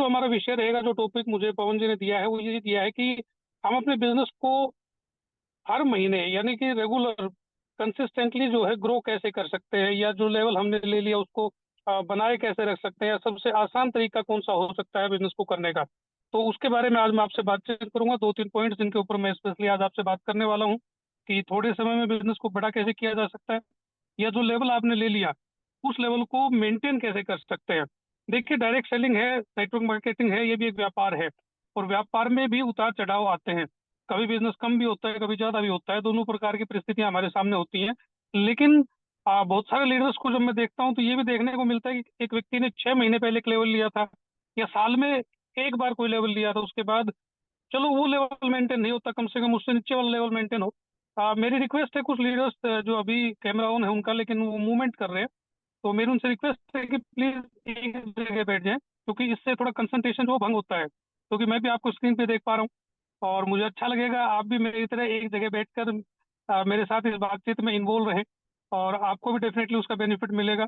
हमारा विषय रहेगा, जो टॉपिक मुझे पवन जी ने दिया है वो ये दिया है कि हम अपने बिजनेस को हर महीने यानी कि रेगुलर कंसिस्टेंटली जो है ग्रो कैसे कर सकते हैं, या जो लेवल हमने ले लिया उसको बनाए कैसे रख सकते हैं, या सबसे आसान तरीका कौन सा हो सकता है बिजनेस को करने का। तो उसके बारे में आज मैं आपसे बातचीत करूंगा, दो तीन पॉइंट्स जिनके ऊपर मैं स्पेशली आज आपसे बात करने वाला हूँ कि थोड़े समय में बिजनेस को बड़ा कैसे किया जा सकता है, या जो लेवल आपने ले लिया उस लेवल को मेंटेन कैसे कर सकते हैं। देखिए, डायरेक्ट सेलिंग है, नेटवर्क मार्केटिंग है, ये भी एक व्यापार है, और व्यापार में भी उतार चढ़ाव आते हैं। कभी बिजनेस कम भी होता है, कभी ज्यादा भी होता है, दोनों प्रकार की परिस्थितियां हमारे सामने होती हैं। लेकिन बहुत सारे लीडर्स को जब मैं देखता हूँ तो ये भी देखने को मिलता है कि एक व्यक्ति ने 6 महीने पहले एक लेवल लिया था, या साल में एक बार कोई लेवल लिया था, उसके बाद चलो वो लेवल मेंटेन नहीं होता, कम से कम उससे नीचे वाला लेवल मेंटेन हो। मेरी रिक्वेस्ट है, कुछ लीडर्स जो अभी कैमरा ऑन है उनका, लेकिन वो मूवमेंट कर रहे हैं, तो मेरी उनसे रिक्वेस्ट है कि प्लीज एक जगह बैठ जाएं, क्योंकि इससे थोड़ा कंसंट्रेशन जो भंग होता है, क्योंकि मैं भी आपको स्क्रीन पे देख पा रहा हूँ, और मुझे अच्छा लगेगा आप भी मेरी तरह एक जगह बैठकर मेरे साथ इस बातचीत में इन्वॉल्व रहें, और आपको भी डेफिनेटली उसका बेनिफिट मिलेगा।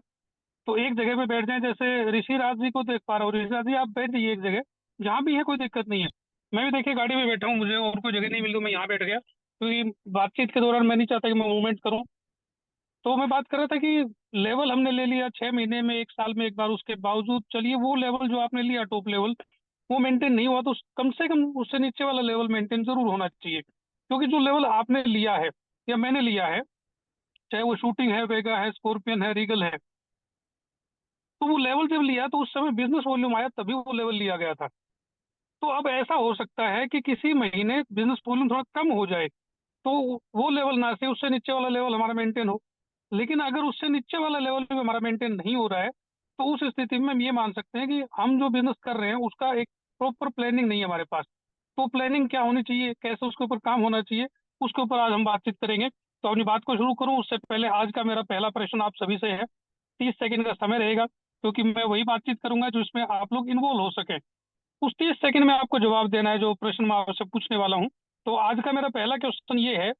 तो एक जगह पे बैठ जाएं, जैसे ऋषि राज जी को देख पा रहा हूँ, ऋषि राज जी आप बैठ जाइए एक जगह, जहाँ भी है कोई दिक्कत नहीं है। मैं भी देखिए गाड़ी में बैठा हूँ, मुझे और कोई जगह नहीं मिली तो मैं यहाँ बैठ गया, क्योंकि बातचीत के दौरान मैं नहीं चाहता कि मैं मूवमेंट करूँ। तो मैं बात कर रहा था कि लेवल हमने ले लिया 6 महीने में, एक साल में एक बार, उसके बावजूद चलिए वो लेवल जो आपने लिया टॉप लेवल वो मेंटेन नहीं हुआ, तो कम से कम उससे नीचे वाला लेवल मेंटेन जरूर होना चाहिए। क्योंकि जो लेवल आपने लिया है या मैंने लिया है, चाहे वो शूटिंग है, वेगा है, स्कॉर्पियन है, रीगल है, तो वो लेवल जब लिया तो उस समय बिजनेस वॉल्यूम आया तभी वो लेवल लिया गया था। तो अब ऐसा हो सकता है कि किसी महीने बिजनेस वॉल्यूम थोड़ा कम हो जाए, तो वो लेवल ना से उससे नीचे वाला लेवल हमारा मेंटेन हो। लेकिन अगर उससे नीचे वाला लेवल भी हमारा मेंटेन नहीं हो रहा है, तो उस स्थिति में हम ये मान सकते हैं कि हम जो बिजनेस कर रहे हैं उसका एक प्रॉपर प्लानिंग नहीं है हमारे पास। तो प्लानिंग क्या होनी चाहिए, कैसे उसके ऊपर काम होना चाहिए, उसके ऊपर आज हम बातचीत करेंगे। तो अपनी बात को शुरू करूं उससे पहले आज का मेरा पहला प्रश्न आप सभी से है, 30 सेकंड का समय रहेगा, क्योंकि मैं वही बातचीत करूंगा जिसमें आप लोग इन्वॉल्व हो सके। उस 30 सेकंड में आपको जवाब देना है जो प्रश्न मैं आपसे पूछने वाला हूँ। तो आज का मेरा पहला क्वेश्चन ये है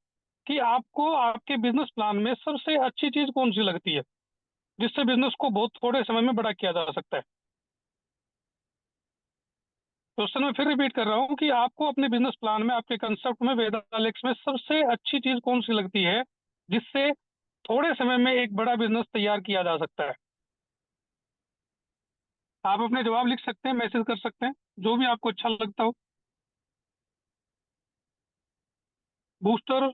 कि आपको आपके बिजनेस प्लान में सबसे अच्छी चीज कौन सी लगती है, जिससे बिजनेस को बहुत थोड़े समय में बड़ा किया जा सकता है। क्वेश्चन मैं फिर रिपीट कर रहा हूँ कि आपको अपने बिजनेस प्लान में, आपके कंसेप्ट में, वेदालेक्स में सबसे अच्छी चीज कौन सी लगती है, जिससे थोड़े समय में एक बड़ा बिजनेस तैयार किया जा सकता है। आप अपने जवाब लिख सकते हैं, मैसेज कर सकते हैं, जो भी आपको अच्छा लगता हो। बूस्टर,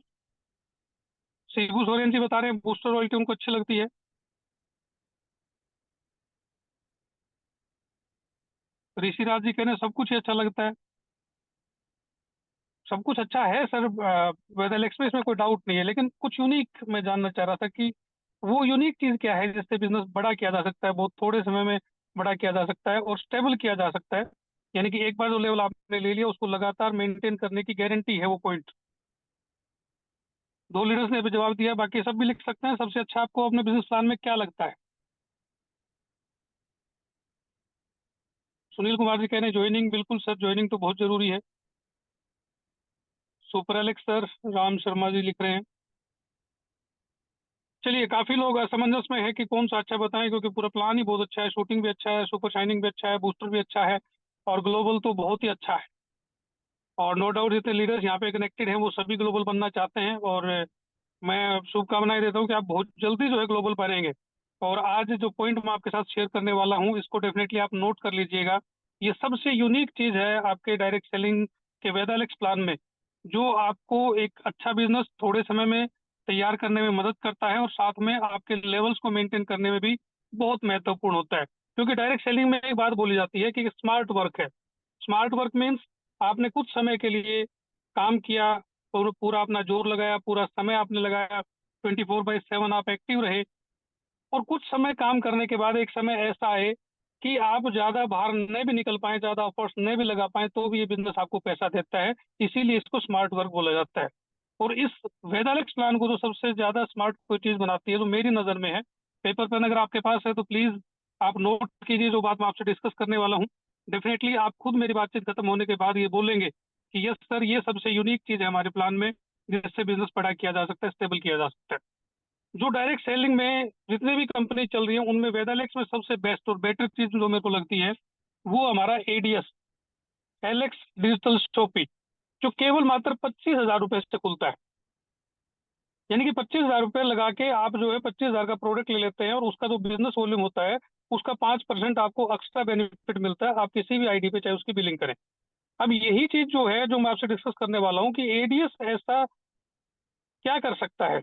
शिबू सोरेन जी बता रहे हैं बूस्टर ऑयल की उनको अच्छी लगती है। ऋषि राज जी कह रहे हैं सब कुछ ही अच्छा लगता है। सब कुछ अच्छा है सर, वेदर एक्सप्रेस में कोई डाउट नहीं है, लेकिन कुछ यूनिक मैं जानना चाह रहा था कि वो यूनिक चीज क्या है जिससे बिजनेस बड़ा किया जा सकता है, बहुत थोड़े समय में बड़ा किया जा सकता है और स्टेबल किया जा सकता है। यानी कि एक बार जो लेवल आपने ले लिया उसको लगातार मेंटेन करने की गारंटी है वो पॉइंट। दो लीडर्स ने अभी जवाब दिया, बाकी सब भी लिख सकते हैं। सबसे अच्छा आपको अपने बिजनेस प्लान में क्या लगता है। सुनील कुमार जी कह रहे हैं ज्वाइनिंग, बिल्कुल सर ज्वाइनिंग तो बहुत जरूरी है। Super Alex sir, Ram Sharma ji लिख रहे हैं। चलिए, काफी लोग असमंजस में है कि कौन सा अच्छा बताएं, क्योंकि पूरा प्लान ही बहुत अच्छा है, शूटिंग भी अच्छा है, सुपर शाइनिंग भी अच्छा है, बूस्टर भी अच्छा है, और ग्लोबल तो बहुत ही अच्छा है। और नो डाउट जितने लीडर्स यहाँ पे कनेक्टेड हैं वो सभी ग्लोबल बनना चाहते हैं, और मैं शुभकामनाएं देता हूँ कि आप बहुत जल्दी जो है ग्लोबल बनेंगे। और आज जो पॉइंट मैं आपके साथ शेयर करने वाला हूँ इसको डेफिनेटली आप नोट कर लीजिएगा। ये सबसे यूनिक चीज है आपके डायरेक्ट सेलिंग के वेदालेक्स प्लान में, जो आपको एक अच्छा बिजनेस थोड़े समय में तैयार करने में मदद करता है, और साथ में आपके लेवल्स को मेंटेन करने में भी बहुत महत्वपूर्ण होता है। क्योंकि डायरेक्ट सेलिंग में एक बात बोली जाती है कि स्मार्ट वर्क है। स्मार्ट वर्क मीन्स आपने कुछ समय के लिए काम किया, पूरा अपना जोर लगाया, पूरा समय आपने लगाया, 24/7 आप एक्टिव रहे, और कुछ समय काम करने के बाद एक समय ऐसा आए कि आप ज्यादा बाहर नहीं भी निकल पाए, ज्यादा ऑफर्स नहीं भी लगा पाए, तो भी ये बिजनेस आपको पैसा देता है। इसीलिए इसको स्मार्ट वर्क बोला जाता है। और इस वेदालेक्स प्लान को जो सबसे ज्यादा स्मार्ट कोई चीज बनाती है जो मेरी नजर में है, पेपर पेन अगर आपके पास है तो प्लीज आप नोट कीजिए जो बात मैं आपसे डिस्कस करने वाला हूँ। डेफिनेटली आप खुद मेरी बातचीत खत्म होने के बाद ये बोलेंगे कि यस सर, ये सबसे यूनिक चीज है हमारे प्लान में, जिससे बिजनेस बड़ा किया जा सकता है, स्टेबल किया जा सकता है। जो डायरेक्ट सेलिंग में जितने भी कंपनी चल रही है उनमें वेदालेक्स में सबसे बेस्ट और बेटर चीज जो मेरे को लगती है वो हमारा एडीएस, एलेक्स डिजिटल शॉपी, जो केवल मात्र 25,000 रुपए से खुलता है। यानी कि 25,000 रुपये लगा के आप जो है 25,000 का प्रोडक्ट ले लेते हैं, और उसका जो बिजनेस वॉल्यूम होता है उसका 5% आपको एक्स्ट्रा बेनिफिट मिलता है, आप किसी भी आईडी पे चाहे उसकी बिलिंग करें। अब यही चीज जो है जो मैं आपसे डिस्कस करने वाला हूँ कि एडीएस ऐसा क्या कर सकता है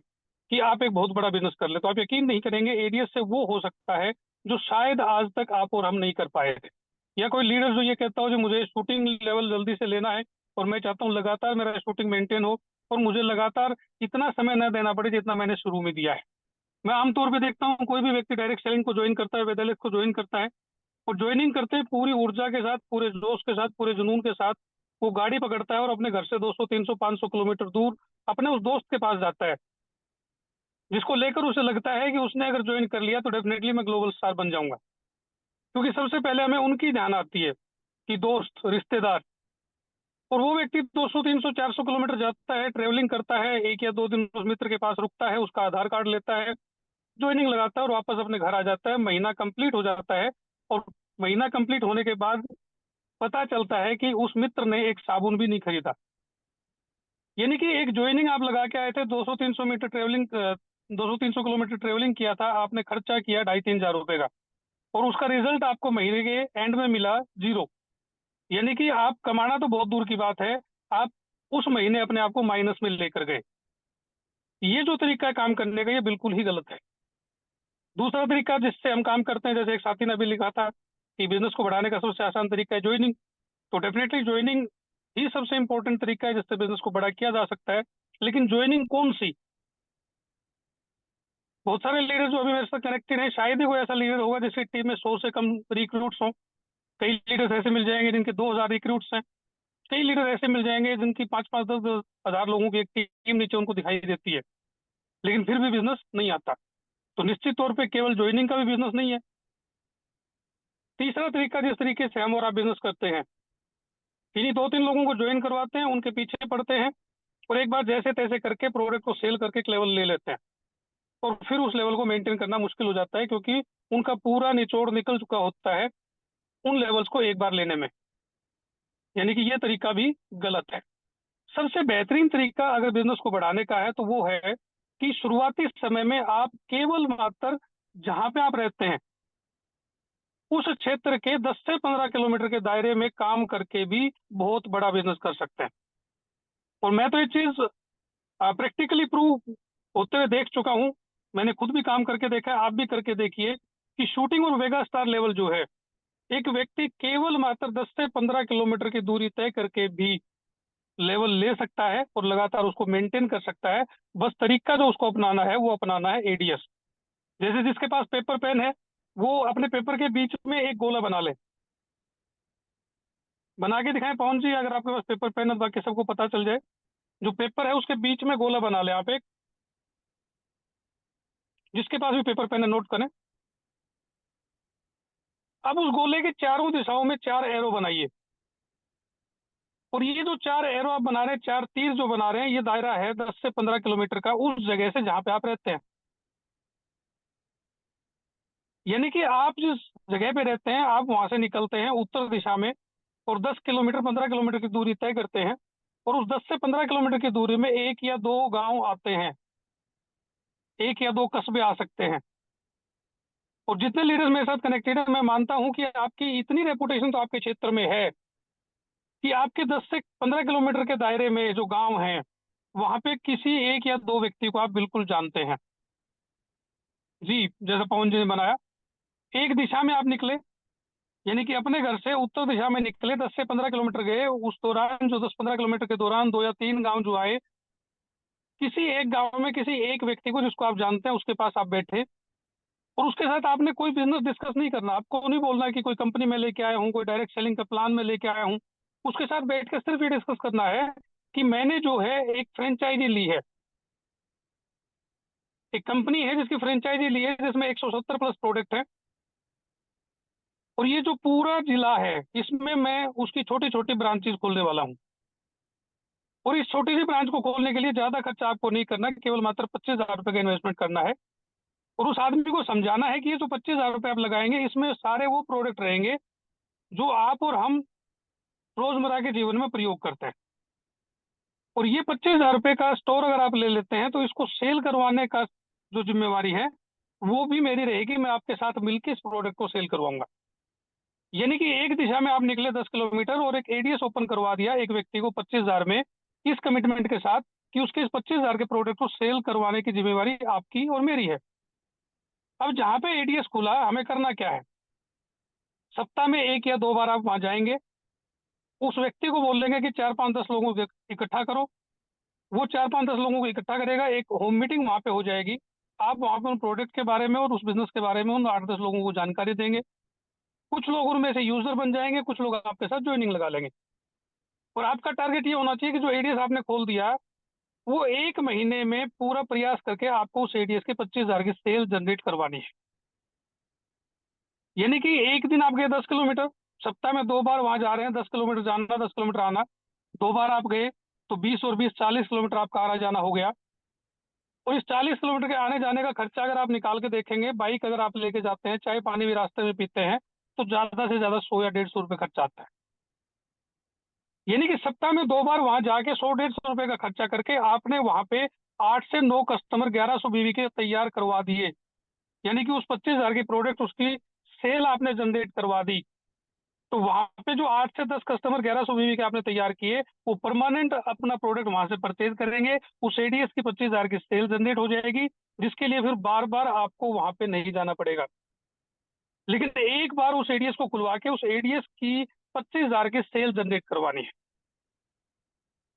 कि आप एक बहुत बड़ा बिजनेस कर ले। तो आप यकीन नहीं करेंगे, एडीएस से वो हो सकता है जो शायद आज तक आप और हम नहीं कर पाए थे। या कोई लीडर जो ये कहता हो जो मुझे शूटिंग लेवल जल्दी से लेना है, और मैं चाहता हूँ लगातार मेरा शूटिंग मेंटेन हो, और मुझे लगातार इतना समय न देना पड़े जितना मैंने शुरू में दिया है। मैं आमतौर पे देखता हूँ कोई भी व्यक्ति डायरेक्ट सेलिंग को ज्वाइन करता है, वेदालेस को ज्वाइन करता है, और ज्वाइनिंग करते ही पूरी ऊर्जा के साथ, पूरे जोश के साथ, पूरे जुनून के साथ वो गाड़ी पकड़ता है और अपने घर से 200 300 500 किलोमीटर दूर अपने उस दोस्त के पास जाता है, जिसको लेकर उसे लगता है कि उसने अगर ज्वाइन कर लिया तो डेफिनेटली मैं ग्लोबल स्टार बन जाऊंगा। क्योंकि सबसे पहले हमें उनकी ध्यान आती है कि दोस्त, रिश्तेदार। और वो व्यक्ति 200 300 400 किलोमीटर जाता है, ट्रेवलिंग करता है, 1 या 2 दिन उस मित्र के पास रुकता है, उसका आधार कार्ड लेता है, ज्वाइनिंग लगाता है और वापस अपने घर आ जाता है। महीना कंप्लीट हो जाता है, और महीना कंप्लीट होने के बाद पता चलता है कि उस मित्र ने एक साबुन भी नहीं खरीदा। यानी कि एक ज्वाइनिंग आप लगा के आए थे, 200 300 मीटर ट्रेवलिंग, 200 300 किलोमीटर ट्रेवलिंग किया था आपने, खर्चा किया 2,500 3,000 रुपए का, और उसका रिजल्ट आपको महीने के एंड में मिला जीरो। यानी कि आप कमाना तो बहुत दूर की बात है, आप उस महीने अपने आप को माइनस में लेकर गए। ये जो तरीका है काम करने का, ये बिल्कुल ही गलत है। दूसरा तरीका जिससे हम काम करते हैं, जैसे एक साथी ने अभी लिखा था कि बिजनेस को बढ़ाने का सबसे आसान तरीका है ज्वाइनिंग। तो डेफिनेटली ज्वाइनिंग ही सबसे इंपॉर्टेंट तरीका है जिससे बिजनेस को बड़ा किया जा सकता है। लेकिन ज्वाइनिंग कौन सी? बहुत सारे लीडर जो अभी मेरे साथ कनेक्टेड हैं, शायद ही कोई ऐसा लीडर होगा जिसकी टीम में 100 से कम रिक्रूट्स हों। कई लीडर्स ऐसे मिल जाएंगे जिनके 2,000 रिक्रूट्स हैं। कई लीडर ऐसे मिल जाएंगे जिनकी 5 5 10 10 हजार लोगों की एक टीम नीचे उनको दिखाई देती है, लेकिन फिर भी बिजनेस नहीं आता। तो निश्चित तौर पे केवल ज्वाइनिंग का भी बिजनेस नहीं है। तीसरा तरीका जिस तरीके से हम और आप बिजनेस करते हैं, इन्हीं 2 3 लोगों को ज्वाइन करवाते हैं, उनके पीछे पड़ते हैं, और एक बार जैसे तैसे करके प्रोडक्ट को सेल करके एक लेवल ले लेते हैं, और फिर उस लेवल को मेंटेन करना मुश्किल हो जाता है, क्योंकि उनका पूरा निचोड़ निकल चुका होता है उन लेवल्स को एक बार लेने में। यानी कि ये तरीका भी गलत है। सबसे बेहतरीन तरीका अगर बिजनेस को बढ़ाने का है तो वो है कि शुरुआती समय में आप केवल मात्र जहां पे आप रहते हैं उस क्षेत्र के 10 से 15 किलोमीटर के दायरे में काम करके भी बहुत बड़ा बिजनेस कर सकते हैं। और मैं तो ये चीज प्रैक्टिकली प्रूव होते हुए देख चुका हूँ। मैंने खुद भी काम करके देखा है, आप भी करके देखिए कि शूटिंग और वेगा स्टार लेवल जो है, एक व्यक्ति केवल मात्र 10 से 15 किलोमीटर की दूरी तय करके भी लेवल ले सकता है और लगातार उसको मेंटेन कर सकता है। बस तरीका जो उसको अपनाना है वो अपनाना है एडीएस। जैसे जिसके पास पेपर पेन है, वो अपने पेपर के बीच में एक गोला बना ले। बना के दिखाएं पवन जी, अगर आपके पास पेपर पेन है, बाकी सबको पता चल जाए। जो पेपर है उसके बीच में गोला बना ले आप एक। जिसके पास भी पेपर पेन है नोट करें। अब उस गोले के चारों दिशाओं में 4 एरो बनाइए, और ये जो 4 एरो आप बना रहे हैं, 4 तीर जो बना रहे हैं, ये दायरा है 10 से 15 किलोमीटर का उस जगह से जहां पे आप रहते हैं। यानी कि आप जिस जगह पे रहते हैं, आप वहां से निकलते हैं उत्तर दिशा में, और 10 किलोमीटर 15 किलोमीटर की दूरी तय करते हैं, और उस 10 से 15 किलोमीटर की दूरी में 1 या 2 गांव आते हैं, 1 या 2 कस्बे आ सकते हैं। और जितने लीडर्स मेरे साथ कनेक्टेड है, मैं मानता हूं कि आपकी इतनी रेपुटेशन तो आपके क्षेत्र में है कि आपके 10 से 15 किलोमीटर के दायरे में जो गांव हैं, वहां पे किसी 1 या 2 व्यक्ति को आप बिल्कुल जानते हैं। जी, जैसा पवन जी ने बनाया, एक दिशा में आप निकले, यानी कि अपने घर से उत्तर दिशा में निकले, 10 से 15 किलोमीटर गए, उस दौरान जो 10 15 किलोमीटर के दौरान 2 या 3 गांव जो आए, किसी एक गांव में किसी एक व्यक्ति को जिसको आप जानते हैं उसके पास आप बैठे, और उसके साथ आपने कोई बिजनेस डिस्कस नहीं करना। आपको नहीं बोलना कि कोई कंपनी में लेके आया हूँ, कोई डायरेक्ट सेलिंग का प्लान में लेके आया हूँ। उसके साथ बैठ कर सिर्फ ये डिस्कस करना है कि मैंने जो है एक फ्रेंचाइजी ली है, एक कंपनी है जिसकी फ्रेंचाइजी ली है, जिसमें 170 प्लस प्रोडक्ट है, और ये जो पूरा जिला है इसमें मैं उसकी छोटी छोटी ब्रांचेस खोलने वाला हूँ। और इस छोटी सी ब्रांच को खोलने के लिए ज्यादा खर्चा आपको नहीं करना, केवल मात्र 25,000 रुपए का इन्वेस्टमेंट करना है। और उस आदमी को समझाना है कि ये जो 25,000 रुपए आप लगाएंगे, इसमें सारे वो प्रोडक्ट रहेंगे जो आप और हम रोजमर्रा के जीवन में प्रयोग करते हैं। और ये 25,000 रुपये का स्टोर अगर आप ले लेते हैं तो इसको सेल करवाने का जो जिम्मेवारी है वो भी मेरी रहेगी। मैं आपके साथ मिलकर इस प्रोडक्ट को सेल करवाऊंगा। यानी कि एक दिशा में आप निकले 10 किलोमीटर और एक एडीएस ओपन करवा दिया एक व्यक्ति को 25,000 में, इस कमिटमेंट के साथ कि उसके इस 25,000 के प्रोडक्ट को सेल करवाने की जिम्मेवारी आपकी और मेरी है। अब जहां पे एडीएस खुला हमें करना क्या है? सप्ताह में 1 या 2 बार आप वहां जाएंगे, उस व्यक्ति को बोल देंगे कि 4 5 10 लोगों को इकट्ठा करो। वो 4 5 10 लोगों को इकट्ठा करेगा, एक होम मीटिंग वहां पे हो जाएगी। आप वहां पे उन प्रोडक्ट के बारे में और उस बिजनेस के बारे में उन 8 10 लोगों को जानकारी देंगे। कुछ लोग उनमें से यूजर बन जाएंगे, कुछ लोग आपके साथ ज्वाइनिंग लगा लेंगे। और आपका टारगेट ये होना चाहिए कि जो एडीएस आपने खोल दिया वो 1 महीने में पूरा प्रयास करके आपको उस एडीएस के 25,000 की सेल जनरेट करवानी है। यानी कि एक दिन आप गए 10 किलोमीटर, सप्ताह में 2 बार वहां जा रहे हैं, 10 किलोमीटर जाना 10 किलोमीटर आना, 2 बार आप गए तो 20 और 20 40 किलोमीटर आपका आना जाना हो गया। और इस 40 किलोमीटर के आने जाने का खर्चा अगर आप निकाल के देखेंगे, बाइक अगर आप लेके जाते हैं, चाय पानी भी रास्ते में पीते हैं, तो ज्यादा से ज्यादा 100 या 150 रुपये खर्चा आता है। यानी कि सप्ताह में 2 बार वहां जाके 100 150 रुपये का खर्चा करके आपने वहां पे 8 से 9 कस्टमर 1100 बीवी के तैयार करवा दिए। यानी कि उस 25,000 की प्रोडक्ट उसकी सेल आपने जनरेट करवा दी। तो वहां पे जो 8 से 10 कस्टमर 1100 बीवी के आपने तैयार किए, वो परमानेंट अपना प्रोडक्ट वहां से परचेज करेंगे। उस एडीएस की 25,000 की सेल जनरेट हो जाएगी, जिसके लिए फिर बार बार आपको वहां पे नहीं जाना पड़ेगा। लेकिन एक बार उस एडीएस को खुलवा के उस एडीएस की 25,000 की सेल जनरेट करवानी है।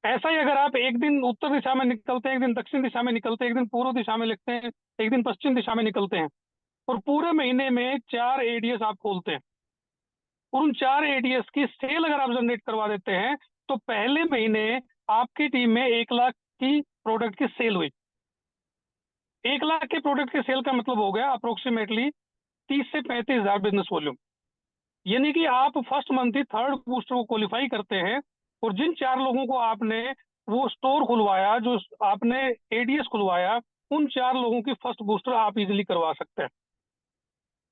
ऐसा ही अगर आप एक दिन उत्तर दिशा में निकलते हैं, एक दिन दक्षिण दिशा में निकलते हैं, एक दिन पूर्व दिशा में लिखते हैं, एक दिन पश्चिम दिशा में निकलते हैं, और पूरे महीने में 4 एडीएस आप खोलते हैं, और उन 4 एडीएस की सेल अगर आप जनरेट करवा देते हैं, तो पहले महीने आपकी टीम में 1 लाख की प्रोडक्ट की सेल हुई। 1 लाख के प्रोडक्ट की सेल का मतलब हो गया अप्रोक्सीमेटली 30 से 35 हजार बिजनेस वॉल्यूम। यानी कि आप फर्स्ट मंथ ही थर्ड बूस्टर को क्वालिफाई करते हैं। और जिन 4 लोगों को आपने वो स्टोर खुलवाया, जो आपने एडीएस खुलवाया, उन 4 लोगों की फर्स्ट बूस्टर आप इजीली करवा सकते हैं।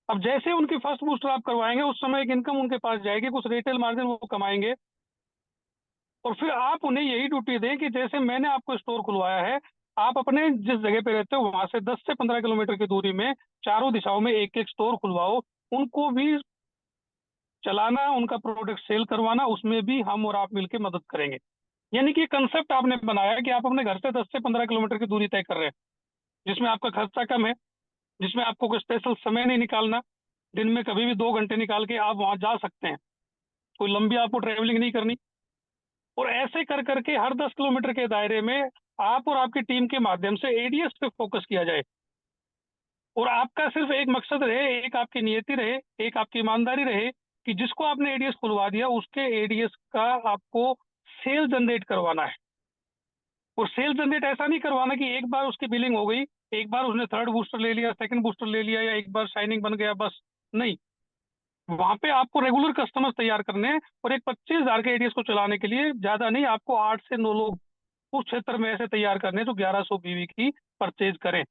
अब जैसे उनकी फर्स्ट बूस्टर आप करवाएंगे, उस समय एक इनकम उनके पास जाएगी, कुछ रिटेल मार्जिन वो कमाएंगे। और फिर आप उन्हें यही ड्यूटी दें कि जैसे मैंने आपको स्टोर खुलवाया है, आप अपने जिस जगह पे रहते हो वहां से 10 से 15 किलोमीटर की दूरी में चारों दिशाओं में एक एक स्टोर खुलवाओ। उनको भी चलाना, उनका प्रोडक्ट सेल करवाना, उसमें भी हम और आप मिलकर मदद करेंगे। यानी कि कंसेप्ट आपने बनाया कि आप अपने घर से 10 से 15 किलोमीटर की दूरी तय कर रहे हैं, जिसमें आपका खर्चा कम है, जिसमें आपको कोई स्पेशल समय नहीं निकालना, दिन में कभी भी 2 घंटे निकाल के आप वहां जा सकते हैं, कोई लंबी आपको ट्रेवलिंग नहीं करनी। और ऐसे कर करके हर 10 किलोमीटर के दायरे में आप और आपकी टीम के माध्यम से एडीएस पे फोकस किया जाए। और आपका सिर्फ एक मकसद रहे, एक आपकी नियति रहे, एक आपकी ईमानदारी रहे कि जिसको आपने एडीएस खुलवा दिया उसके एडीएस का आपको सेल जनरेट करवाना है। और सेल जनरेट ऐसा नहीं करवाना कि एक बार उसकी बिलिंग हो गई, एक बार उसने थर्ड बूस्टर ले लिया, सेकंड बूस्टर ले लिया, या एक बार शाइनिंग बन गया, बस नहीं। वहां पे आपको रेगुलर कस्टमर्स तैयार करने हैं। और एक 25,000 के एडीएस को चलाने के लिए ज्यादा नहीं, आपको 8 से 9 लोग उस क्षेत्र में ऐसे तैयार करने हैं जो 1100 बीवी की परचेज करें।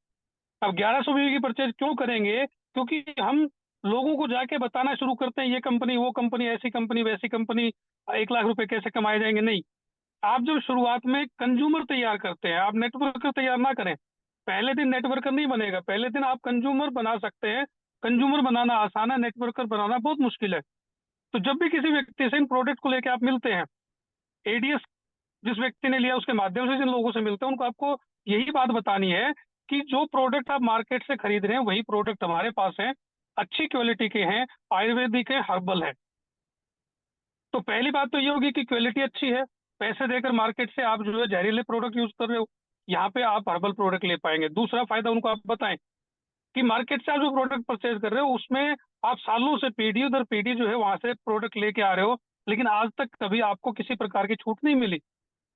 अब 1100 बीवी की परचेज क्यों करेंगे? क्योंकि हम लोगों को जाके बताना शुरू करते हैं ये कंपनी वो कंपनी ऐसी कंपनी वैसी कंपनी, 1 लाख रुपए कैसे कमाए जाएंगे, नहीं। आप जब शुरुआत में कंज्यूमर तैयार करते हैं, आप नेटवर्कर तैयार ना करें। पहले दिन नेटवर्कर नहीं बनेगा, पहले दिन आप कंज्यूमर बना सकते हैं। कंज्यूमर बनाना आसान है, नेटवर्कर बनाना बहुत मुश्किल है। तो जब भी किसी व्यक्ति से इन प्रोडक्ट को लेकर आप मिलते हैं, एडीएस जिस व्यक्ति ने लिया उसके माध्यम से जिन लोगों से मिलते हैं, उनको आपको यही बात बतानी है कि जो प्रोडक्ट आप मार्केट से खरीद रहे हैं वही प्रोडक्ट हमारे पास है, अच्छी क्वालिटी के हैं, आयुर्वेदिक है, हर्बल है। तो पहली बात तो ये होगी कि क्वालिटी अच्छी है। पैसे देकर मार्केट से आप जो है जहरीले प्रोडक्ट यूज कर रहे हो, यहाँ पे आप हर्बल प्रोडक्ट ले पाएंगे। दूसरा फायदा उनको आप बताएं कि मार्केट से आप जो प्रोडक्ट परचेज कर रहे हो उसमें आप सालों से पीढ़ी दर पीढ़ी जो है वहां से प्रोडक्ट लेके आ रहे हो, लेकिन आज तक कभी आपको किसी प्रकार की छूट नहीं मिली।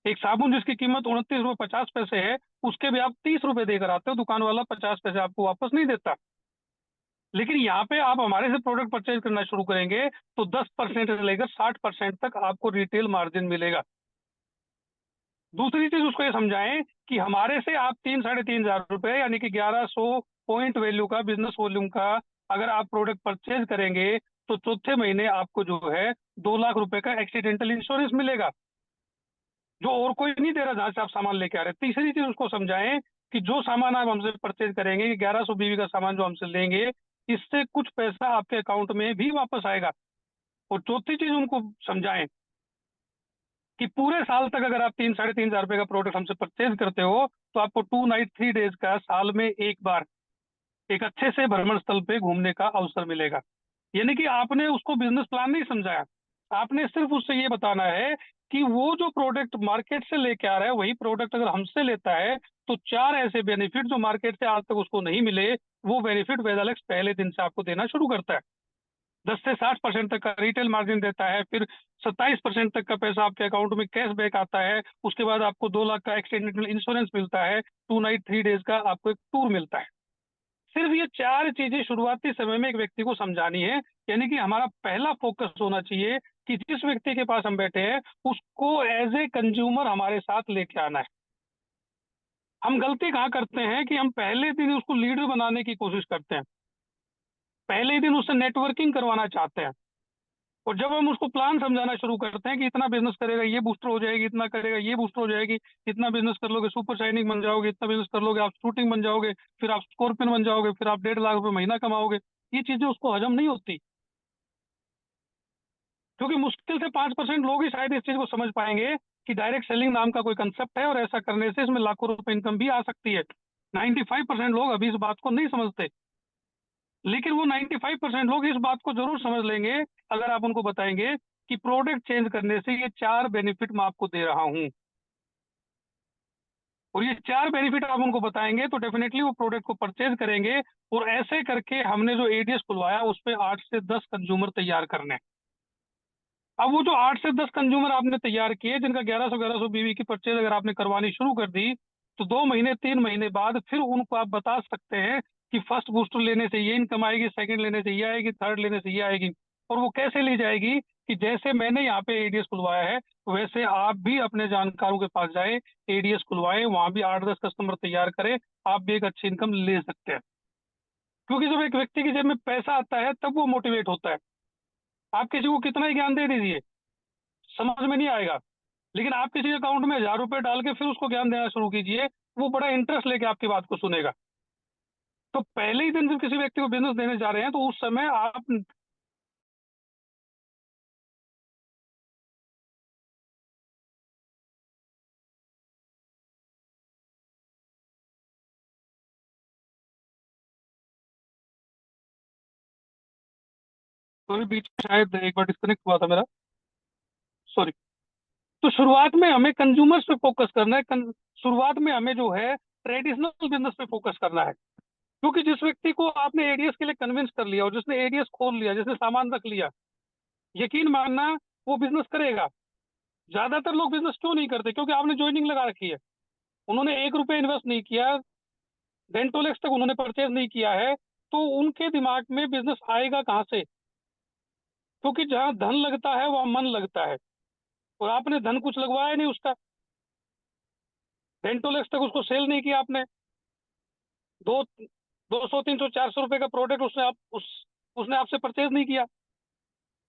एक साबुन जिसकी कीमत 29 रुपये 50 पैसे है, उसके भी आप 30 रुपए देकर आते हो, दुकान वाला 50 पैसे आपको वापस नहीं देता। लेकिन यहाँ पे आप हमारे से प्रोडक्ट परचेज करना शुरू करेंगे तो 10% से लेकर 60% तक आपको रिटेल मार्जिन मिलेगा। दूसरी चीज उसको ये समझाएं कि हमारे से आप 3 साढ़े 3 हजार रुपए यानी कि 1100 पॉइंट वैल्यू का बिजनेस वॉल्यूम का अगर आप प्रोडक्ट परचेज करेंगे तो चौथे महीने आपको जो है 2 लाख रुपए का एक्सीडेंटल इंश्योरेंस मिलेगा, जो और कोई नहीं दे रहा जहां से आप सामान लेके आ रहे हैं। तीसरी चीज उसको समझाएं कि जो सामान आप हमसे परचेज करेंगे, 1100 बीवी का सामान जो हमसे लेंगे, इससे कुछ पैसा आपके अकाउंट में भी वापस आएगा। और चौथी चीज उनको समझाएं कि पूरे साल तक अगर आप 3 साढ़े 3 हजार रुपए का प्रोडक्ट हमसे परचेज करते हो, तो आपको 2 नाइट 3 डेज का साल में एक बार एक अच्छे से भ्रमण स्थल पे घूमने का अवसर मिलेगा। यानी कि आपने उसको बिजनेस प्लान नहीं समझाया, आपने सिर्फ उससे ये बताना है कि वो जो प्रोडक्ट मार्केट से लेके आ रहा है, वही प्रोडक्ट अगर हमसे लेता है तो 4 ऐसे बेनिफिट जो मार्केट से आज तक उसको नहीं मिले, वो बेनिफिट वेदालेक्स पहले दिन से आपको देना शुरू करता है। 10 से 60% तक का रिटेल मार्जिन देता है, फिर 27% तक का पैसा आपके अकाउंट में कैश बैक आता है, उसके बाद आपको 2 लाख का एक्सटेंडेड इंश्योरेंस मिलता है, 2 नाइट 3 डेज का आपको एक टूर मिलता है। सिर्फ ये 4 चीजें शुरुआती समय में एक व्यक्ति को समझानी है। यानी कि हमारा पहला फोकस होना चाहिए कि जिस व्यक्ति के पास हम बैठे हैं, उसको एज ए कंज्यूमर हमारे साथ लेके आना है। हम गलती कहाँ करते हैं कि हम पहले दिन उसको लीडर बनाने की कोशिश करते हैं, पहले ही दिन उससे नेटवर्किंग करवाना चाहते हैं। और जब हम उसको प्लान समझाना शुरू करते हैं कि इतना बिजनेस करेगा ये बूस्टर हो जाएगी, इतना करेगा ये बूस्टर हो जाएगी, इतना बिजनेस कर लोगे सुपर शाइनिंग बन जाओगे, इतना बिजनेस कर लोगे आप शूटिंग बन जाओगे, फिर आप स्कॉर्पियन बन जाओगे, फिर आप 1.5 लाख रुपए महीना कमाओगे, ये चीजें उसको हजम नहीं होती। क्योंकि मुश्किल से 5% लोग ही शायद इस चीज को समझ पाएंगे कि डायरेक्ट सेलिंग नाम का कोई कंसेप्ट है और ऐसा करने से इसमें लाखों रुपए इनकम भी आ सकती है। 95% लोग अभी इस बात को नहीं समझते, लेकिन वो 95% लोग इस बात को जरूर समझ लेंगे अगर आप उनको बताएंगे कि प्रोडक्ट चेंज करने से ये 4 बेनिफिट मैं आपको दे रहा हूँ। और ये 4 बेनिफिट आप उनको बताएंगे तो डेफिनेटली वो प्रोडक्ट को परचेज करेंगे। और ऐसे करके हमने जो एडीएस खुलवाया उस पे 8 से 10 कंज्यूमर तैयार करने हैं। अब वो जो 8 से 10 कंज्यूमर आपने तैयार किए, जिनका 1100 बीवी की परचेज अगर आपने करवानी शुरू कर दी, तो 2 महीने 3 महीने बाद फिर उनको आप बता सकते हैं कि फर्स्ट बूस्टर लेने से ये इनकम आएगी, सेकंड लेने से ये आएगी, थर्ड लेने से ये आएगी। और वो कैसे ली जाएगी कि जैसे मैंने यहाँ पे एडीएस खुलवाया है, वैसे आप भी अपने जानकारों के पास जाए, एडीएस खुलवाए, वहां भी 8 10 कस्टमर तैयार करें, आप भी एक अच्छी इनकम ले सकते हैं। क्योंकि जब एक व्यक्ति की जेब में पैसा आता है तब वो मोटिवेट होता है। आप किसी को कितना ही ज्ञान दे दीजिए, समझ में नहीं आएगा। लेकिन आप किसी अकाउंट में 1000 रुपए डाल के फिर उसको ज्ञान देना शुरू कीजिए, वो बड़ा इंटरेस्ट लेके आपकी बात को सुनेगा। तो पहले ही दिन जब किसी व्यक्ति को बिजनेस देने जा रहे हैं, तो उस समय आप तो भी बीच में शायद एक बार डिस्कनेक्ट हुआ था मेरा, सॉरी। तो शुरुआत में हमें कंज्यूमर्स पे फोकस करना है, शुरुआत में हमें जो है ट्रेडिशनल बिजनेस पे फोकस करना है। क्योंकि जिस व्यक्ति को आपने एडीएस के लिए कन्विंस कर लिया और जिसने एडीएस खोल लिया, जिसने सामान रख लिया, यकीन मानना वो बिजनेस करेगा। ज्यादातर लोग बिजनेस क्यों नहीं करते? क्योंकि आपने ज्वाइनिंग लगा रखी है, उन्होंने 1 रुपए इन्वेस्ट नहीं किया, डेंटोलेक्स तक उन्होंने परचेज नहीं किया है, तो उनके दिमाग में बिजनेस आएगा कहाँ से? क्योंकि जहाँ धन लगता है वहाँ मन लगता है, और आपने धन कुछ लगवाया नहीं उसका। डेंटोलेक्स तक उसको सेल नहीं किया आपने, दो 200 300 400 रुपए का प्रोडक्ट उसने आपसे परचेज नहीं किया,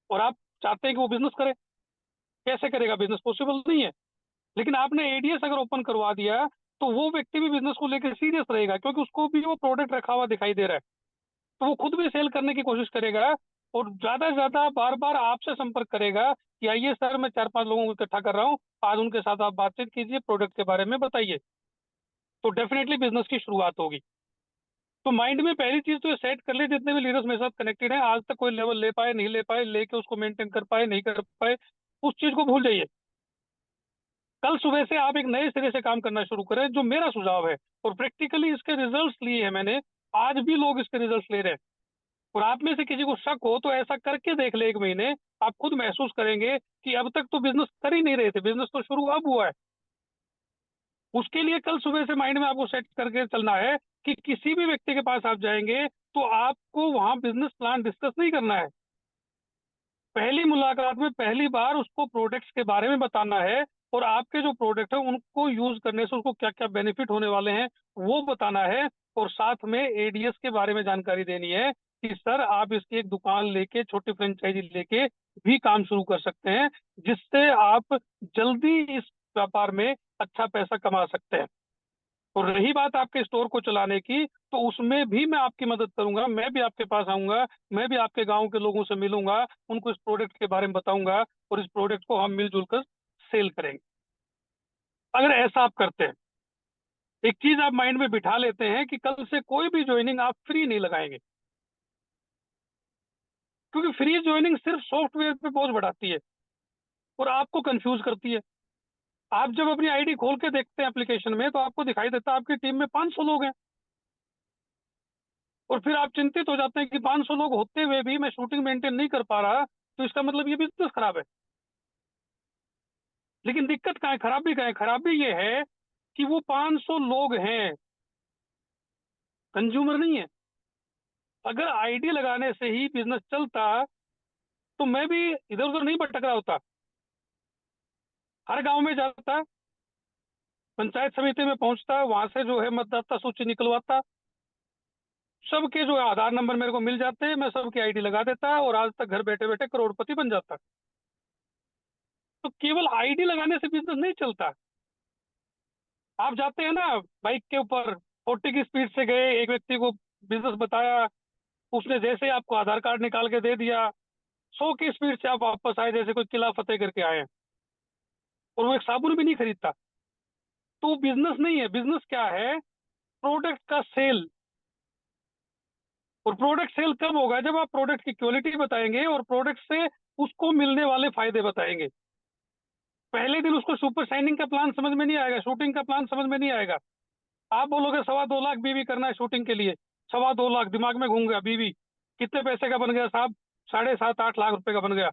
और आप चाहते हैं कि वो बिजनेस करे। कैसे करेगा? बिजनेस पॉसिबल नहीं है। लेकिन आपने एडीएस अगर ओपन करवा दिया, तो वो व्यक्ति भी बिजनेस को लेकर सीरियस रहेगा, क्योंकि उसको भी वो प्रोडक्ट रखा हुआ दिखाई दे रहा है, तो वो खुद भी सेल करने की कोशिश करेगा। और ज्यादा से ज्यादा बार बार आपसे संपर्क करेगा कि आइए सर, मैं 4 5 लोगों को इकट्ठा कर रहा हूँ, आज उनके साथ आप बातचीत कीजिए, प्रोडक्ट के बारे में बताइए। तो डेफिनेटली बिजनेस की शुरुआत होगी। तो माइंड में पहली चीज तो ये सेट कर ले, जितने भी लीडर्स मेरे साथ कनेक्टेड हैं, आज तक कोई लेवल ले पाए नहीं ले पाए, लेके उसको मेंटेन कर पाए नहीं कर पाए, उस चीज को भूल जाइए। कल सुबह से आप एक नए सिरे से काम करना शुरू करें, जो मेरा सुझाव है। और प्रैक्टिकली इसके रिजल्ट्स लिए हैं मैंने, आज भी लोग इसके रिजल्ट्स ले रहे हैं। और आप में से किसी को शक हो तो ऐसा करके देख ले 1 महीने, आप खुद महसूस करेंगे कि अब तक तो बिजनेस कर ही नहीं रहे थे, बिजनेस तो शुरू अब हुआ है। उसके लिए कल सुबह से माइंड में आपको सेट करके चलना है कि किसी भी व्यक्ति के पास आप जाएंगे तो आपको वहां बिजनेस प्लान डिस्कस नहीं करना है। पहली मुलाकात में पहली बार उसको प्रोडक्ट्स के बारे में बताना है, और आपके जो प्रोडक्ट है उनको यूज करने से उसको क्या क्या बेनिफिट होने वाले हैं वो बताना है। और साथ में एडीएस के बारे में जानकारी देनी है कि सर आप इसकी एक दुकान लेके, छोटी फ्रेंचाइजी लेके भी काम शुरू कर सकते हैं, जिससे आप जल्दी इस व्यापार में अच्छा पैसा कमा सकते हैं। और रही बात आपके स्टोर को चलाने की, तो उसमें भी मैं आपकी मदद करूंगा, मैं भी आपके पास आऊंगा, मैं भी आपके गांव के लोगों से मिलूंगा, उनको इस प्रोडक्ट के बारे में बताऊंगा, और इस प्रोडक्ट को हम मिलजुल कर सेल करेंगे। अगर ऐसा आप करते हैं, एक चीज आप माइंड में बिठा लेते हैं कि कल से कोई भी ज्वाइनिंग आप फ्री नहीं लगाएंगे, क्योंकि फ्री ज्वाइनिंग सिर्फ सॉफ्टवेयर पे बोझ बढ़ाती है और आपको कंफ्यूज करती है। आप जब अपनी आईडी खोल के देखते हैं एप्लीकेशन में, तो आपको दिखाई देता है आपकी टीम में 500 लोग हैं, और फिर आप चिंतित हो जाते हैं कि 500 लोग होते हुए भी मैं शूटिंग मेंटेन नहीं कर पा रहा, तो इसका मतलब ये बिजनेस खराब है। लेकिन दिक्कत कहाँ है, खराबी कहाँ है? खराबी ये है कि वो 500 लोग हैं, कंज्यूमर नहीं है। अगर आईडी लगाने से ही बिजनेस चलता, तो मैं भी इधर उधर नहीं भटक रहा होता, हर गांव में जाता, पंचायत समिति में पहुंचता, वहां से जो है मतदाता सूची निकलवाता, सबके जो है आधार नंबर मेरे को मिल जाते, मैं सबकी आईडी लगा देता, और आज तक घर बैठे बैठे करोड़पति बन जाता। तो केवल आईडी लगाने से बिजनेस नहीं चलता। आप जाते हैं ना बाइक के ऊपर, 40 की स्पीड से गए, एक व्यक्ति को बिजनेस बताया, उसने जैसे ही आपको आधार कार्ड निकाल के दे दिया, 100 की स्पीड से आप वापस आए जैसे कोई किला फतेह करके आए हैं, और वो एक साबुन भी नहीं खरीदता। तो वो बिजनेस नहीं है। बिजनेस क्या है? प्रोडक्ट का सेल। और प्रोडक्ट सेल कब होगा? जब आप प्रोडक्ट की क्वालिटी बताएंगे और प्रोडक्ट से उसको मिलने वाले फायदे बताएंगे। पहले दिन उसको सुपर शाइनिंग का प्लान समझ में नहीं आएगा, शूटिंग का प्लान समझ में नहीं आएगा। आप बोलोगे 2.25 लाख बीवी करना है शूटिंग के लिए, 2.25 लाख दिमाग में घूम गया, बीवी कितने पैसे का बन गया साहब? 7.5-8 लाख रुपए का बन गया।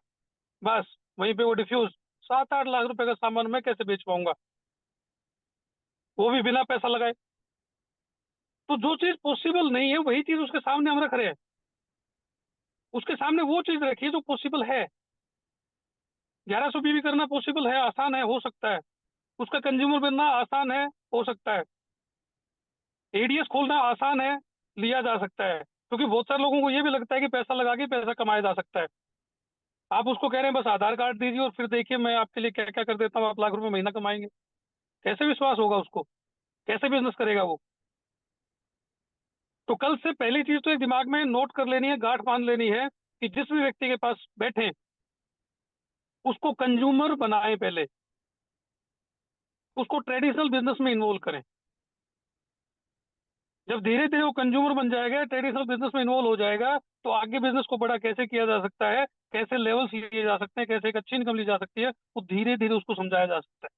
बस वहीं पे वो डिफ्यूज। 7-8 लाख रुपए का सामान मैं कैसे बेच पाऊंगा, वो भी बिना पैसा लगाए? तो जो चीज पॉसिबल नहीं है, वही चीज उसके सामने हम रख रहे हैं। उसके सामने वो चीज रखिए जो पॉसिबल है। 1100 बीवी करना पॉसिबल है, आसान है, हो सकता है। उसका कंज्यूमर बनना आसान है, हो सकता है। एडीएस खोलना आसान है, लिया जा सकता है, क्योंकि बहुत सारे लोगों को ये भी लगता है कि पैसा लगा के पैसा कमाया जा सकता है। आप उसको कह रहे हैं बस आधार कार्ड दीजिए और फिर देखिए मैं आपके लिए क्या क्या कर देता हूँ, आप लाख रुपए महीना कमाएंगे। कैसे विश्वास होगा उसको? कैसे बिजनेस करेगा वो? तो कल से पहली चीज तो एक दिमाग में नोट कर लेनी है, गांठ बांध लेनी है, कि जिस भी व्यक्ति के पास बैठे उसको कंज्यूमर बनाए पहले, उसको ट्रेडिशनल बिजनेस में इन्वॉल्व करें। जब धीरे धीरे वो कंज्यूमर बन जाएगा, ट्रेडिशनल बिजनेस में इन्वॉल्व हो जाएगा, तो आगे बिजनेस को बड़ा कैसे किया जा सकता है, कैसे लेवल्स लिए जा सकते हैं, कैसे एक अच्छी इनकम ली जा सकती है, वो धीरे धीरे उसको समझाया जा सकता है।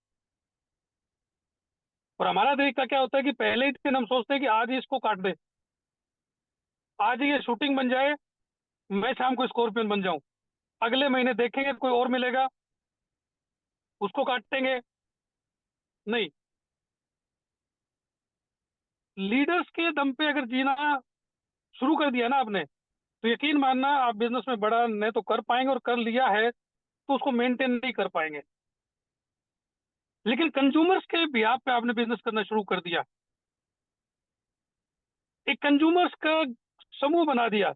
और हमारा तरीका क्या होता है कि पहले ही दिन हम सोचते हैं कि आज ही इसको काट दे, आज ही ये शूटिंग बन जाए, मैं शाम को स्कॉर्पियन बन जाऊं। अगले महीने देखेंगे कोई और मिलेगा, उसको काटेंगे। नहीं, लीडर्स के दम पे अगर जीना शुरू कर दिया ना आपने, तो यकीन मानना आप बिजनेस में बड़ा नहीं तो कर पाएंगे, और कर लिया है तो उसको मेंटेन नहीं कर पाएंगे। लेकिन कंज्यूमर्स के बिहाफ पे आपने बिजनेस करना शुरू कर दिया, एक कंज्यूमर्स का समूह बना दिया,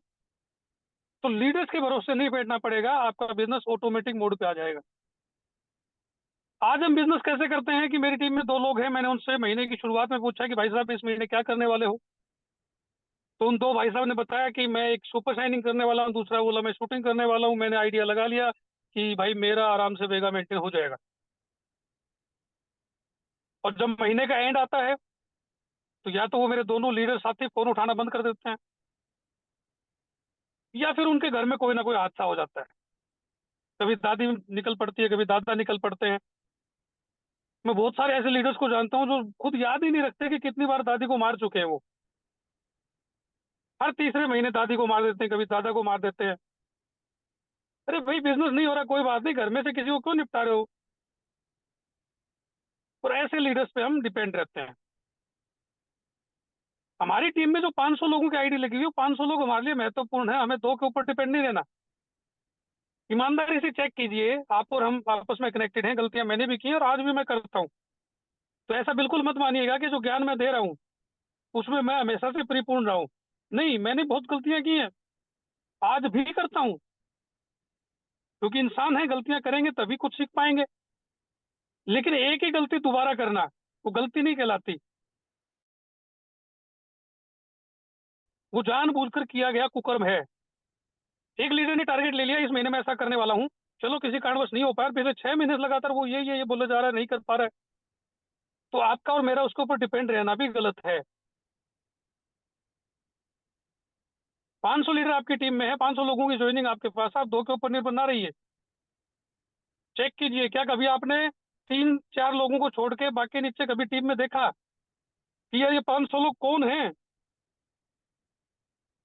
तो लीडर्स के भरोसे नहीं बैठना पड़ेगा, आपका बिजनेस ऑटोमेटिक मोड पे आ जाएगा। आज हम बिजनेस कैसे करते हैं कि मेरी टीम में 2 लोग हैं, मैंने उनसे महीने की शुरुआत में पूछा कि भाई साहब इस महीने क्या करने वाले हो? तो उन 2 भाई साहब ने बताया कि मैं एक सुपर शाइनिंग करने वाला हूँ, दूसरा बोला मैं शूटिंग करने वाला हूँ। मैंने आइडिया लगा लिया कि भाई मेरा आराम से वेगा मेंटेन हो जाएगा। और जब महीने का एंड आता है, तो या तो वो मेरे दोनों लीडर साथी फोन उठाना बंद कर देते हैं, या फिर उनके घर में कोई ना कोई हादसा हो जाता है। कभी दादी निकल पड़ती है, कभी दादा निकल पड़ते हैं। मैं बहुत सारे ऐसे लीडर्स को जानता हूँ जो खुद याद ही नहीं रखते कि कितनी बार दादी को मार चुके हैं वो। हर तीसरे महीने दादी को मार देते हैं, कभी दादा को मार देते हैं। अरे भाई बिजनेस नहीं हो रहा, कोई बात नहीं, घर में से किसी को क्यों निपटा रहे हो? और ऐसे लीडर्स पे हम डिपेंड रहते हैं। हमारी टीम में जो 500 लोगों की आईडी लगी हुई है, 500 लोग हमारे लिए महत्वपूर्ण है, हमें 2 के ऊपर डिपेंड नहीं रहना। ईमानदारी से चेक कीजिए, आप और हम आपस में कनेक्टेड हैं, गलतियां मैंने भी की हैं और आज भी मैं करता हूँ। तो ऐसा बिल्कुल मत मानिएगा कि जो ज्ञान मैं दे रहा हूँ उसमें मैं हमेशा से परिपूर्ण रहा हूँ। नहीं, मैंने बहुत गलतियां की हैं। आज भी करता हूँ, क्योंकि इंसान है, गलतियां करेंगे तभी कुछ सीख पाएंगे। लेकिन एक ही गलती दोबारा करना वो गलती नहीं कहलाती, वो जानबूझकर किया गया कुकर्म है। एक लीडर ने टारगेट ले लिया, इस महीने में ऐसा करने वाला हूँ, चलो किसी कारणवश नहीं हो पाया, पिछले 6 महीने से लगातार वो ये बोले जा रहा है, नहीं कर पा रहा है, तो आपका और मेरा उसके ऊपर डिपेंड रहना भी गलत है। 500 लीडर आपकी टीम में है, 500 लोगों की ज्वाइनिंग आपके पास, आप दो के ऊपर निर्भर ना रहिए। चेक कीजिए, क्या कभी आपने 3-4 लोगों को छोड़ के बाकी नीचे कभी टीम में देखा कि यार ये 500 लोग कौन हैं?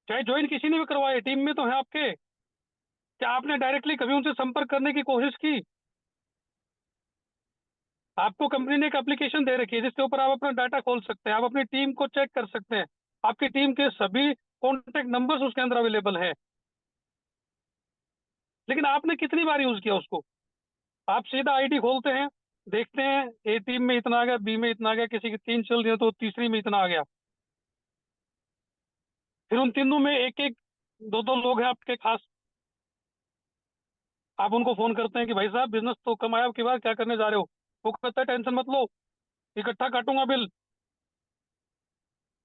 चाहे ज्वाइन किसी ने भी करवाए, टीम में तो है आपके। क्या आपने डायरेक्टली कभी उनसे संपर्क करने की कोशिश की? आपको कंपनी ने एक एप्लीकेशन दे रखी है जिसके ऊपर आप अपना डाटा खोल सकते हैं, आप अपनी टीम को चेक कर सकते हैं, आपकी टीम के सभी कॉन्टेक्ट नंबर्स उसके अंदर अवेलेबल है। लेकिन आपने कितनी बार यूज किया उसको? आप सीधा आईडी खोलते हैं, देखते हैं ए टीम में इतना आ गया, बी में इतना आ गया, किसी की 3 चल रही है तो तीसरी में इतना आ गया। फिर उन तीनों में एक एक, दो दो लोग हैं आपके खास, आप उनको फोन करते हैं कि भाई साहब बिजनेस तो कम आया, अब की बार क्या करने जा रहे हो? वो कहता है टेंशन मत लो, इकट्ठा काटूंगा बिल,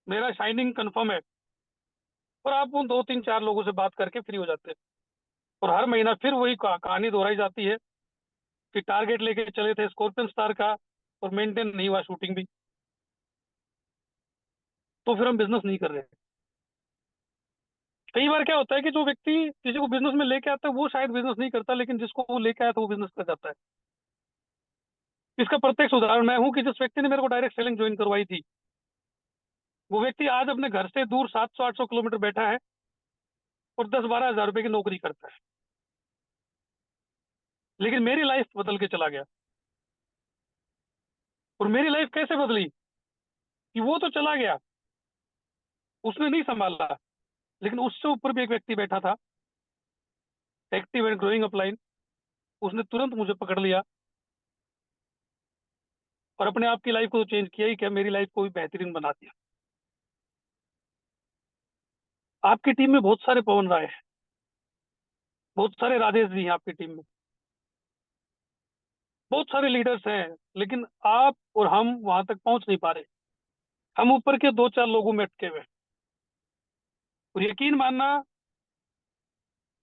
मेरा शाइनिंग कंफर्म है। और आप उन 2-3-4 लोगों से बात करके फ्री हो जाते हैं। और हर महीना फिर वही कहानी दोहराई जाती है कि टारगेट लेके चले थे स्कॉर्पियन स्टार का, और मेंटेन नहीं हुआ शूटिंग भी, तो फिर हम बिजनेस नहीं कर रहे। कई बार क्या होता है कि जो व्यक्ति किसी को बिजनेस में लेके आता है वो शायद बिजनेस नहीं करता, लेकिन जिसको वो लेके आया था वो बिजनेस कर जाता है। इसका प्रत्यक्ष उदाहरण मैं हूँ कि जिस व्यक्ति ने मेरे को डायरेक्ट सेलिंग ज्वाइन करवाई थी, वो व्यक्ति आज अपने घर से दूर 700-800 किलोमीटर बैठा है और 10-12 हज़ार रुपए की नौकरी करता है। लेकिन मेरी लाइफ बदल के चला गया। और मेरी लाइफ कैसे बदली? कि वो तो चला गया, उसने नहीं संभाला, लेकिन उससे ऊपर भी एक व्यक्ति बैठा था, एक्टिव एंड ग्रोइंग अपलाइन, उसने तुरंत मुझे पकड़ लिया और अपने आप की लाइफ को तो चेंज किया ही क्या, मेरी लाइफ को भी बेहतरीन बना दिया। आपकी टीम में बहुत सारे पवन राय हैं, बहुत सारे राजेश जी हैं आपकी टीम में, बहुत सारे लीडर्स हैं, लेकिन आप और हम वहां तक पहुंच नहीं पा रहे। हम ऊपर के 2-4 लोगों में अटके हुए हैं। और यकीन मानना,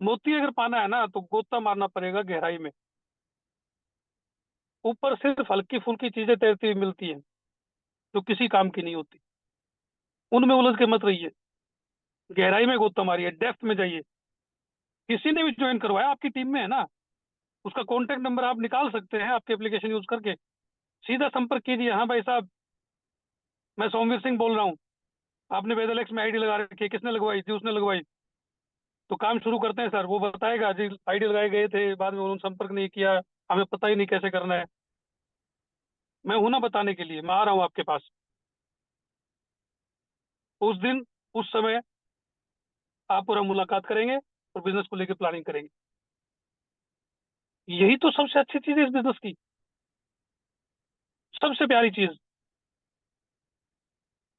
मोती अगर पाना है ना तो गोता मारना पड़ेगा गहराई में। ऊपर सिर्फ हल्की फुल्की चीजें तैरती हुई मिलती हैं जो किसी काम की नहीं होती, उनमें उलझ के मत रहिए, गहराई में गोता मारिए, डेप्थ में जाइए। किसी ने भी ज्वाइन करवाया आपकी टीम में है ना, उसका कॉन्टेक्ट नंबर आप निकाल सकते हैं आपके एप्लीकेशन यूज करके, सीधा संपर्क कीजिए। हाँ भाई साहब, मैं सोमवीर सिंह बोल रहा हूँ, आपने वेदल एक्स में आईडी लगा रखी है, किसने लगवाई थी? उसने लगवाई। तो काम शुरू करते हैं सर, वो बताएगा जी आईडी लगाए गए थे, बाद में उन्होंने संपर्क नहीं किया, हमें पता ही नहीं कैसे करना है। मैं हूं ना बताने के लिए, मैं आ रहा हूँ आपके पास उस दिन, उस समय आप और हम मुलाकात करेंगे और बिजनेस को लेकर प्लानिंग करेंगे। यही तो सबसे अच्छी चीज है इस बिजनेस की, सबसे प्यारी चीज।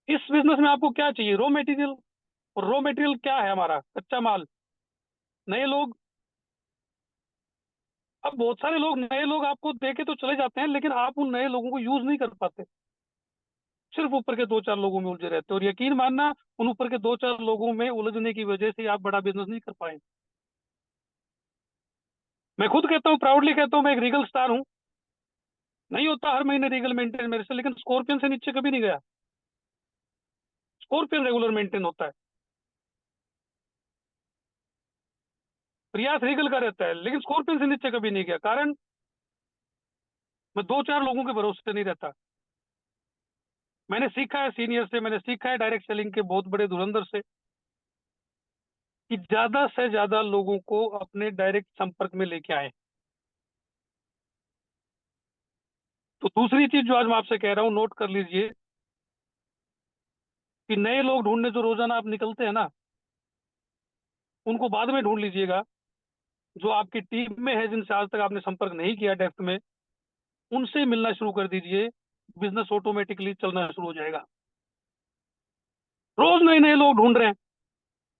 इस बिजनेस में आपको क्या चाहिए? Raw material. और रॉ मटेरियल क्या है? हमारा कच्चा माल, नए लोग। अब बहुत सारे लोग, नए लोग आपको देके तो चले जाते हैं, लेकिन आप उन नए लोगों को यूज नहीं कर पाते, सिर्फ ऊपर के 2-4 लोगों में उलझे रहते हैं। और यकीन मानना, उन ऊपर के 2-4 लोगों में उलझने की वजह से आप बड़ा बिजनेस नहीं कर पाए। मैं खुद कहता हूँ, प्राउडली कहता हूँ, मैं एक रीगल स्टार हूँ। नहीं होता हर महीने रीगल मेंटेन मेरे से, लेकिन स्कॉर्पियन से नीचे कभी नहीं गया। स्कॉर्पियन रेगुलर मेंटेन होता है, प्रयास रीगल का रहता है, लेकिन स्कॉर्पियन से नीचे कभी नहीं गया। कारण, मैं 2-4 लोगों के भरोसे नहीं रहता। मैंने सीखा है सीनियर से, मैंने सीखा है डायरेक्ट सेलिंग के बहुत बड़े धुरंधर से, कि ज्यादा से ज्यादा लोगों को अपने डायरेक्ट संपर्क में लेके आए। तो दूसरी चीज जो आज मैं आपसे कह रहा हूँ, नोट कर लीजिए, कि नए लोग ढूंढने जो रोजाना आप निकलते हैं ना, उनको बाद में ढूंढ लीजिएगा। जो आपकी टीम में है, जिनसे आज तक आपने संपर्क नहीं किया डेप्थ में, उनसे मिलना शुरू कर दीजिए, बिजनेस ऑटोमेटिकली चलना शुरू हो जाएगा। रोज नए नए लोग ढूंढ रहे हैं,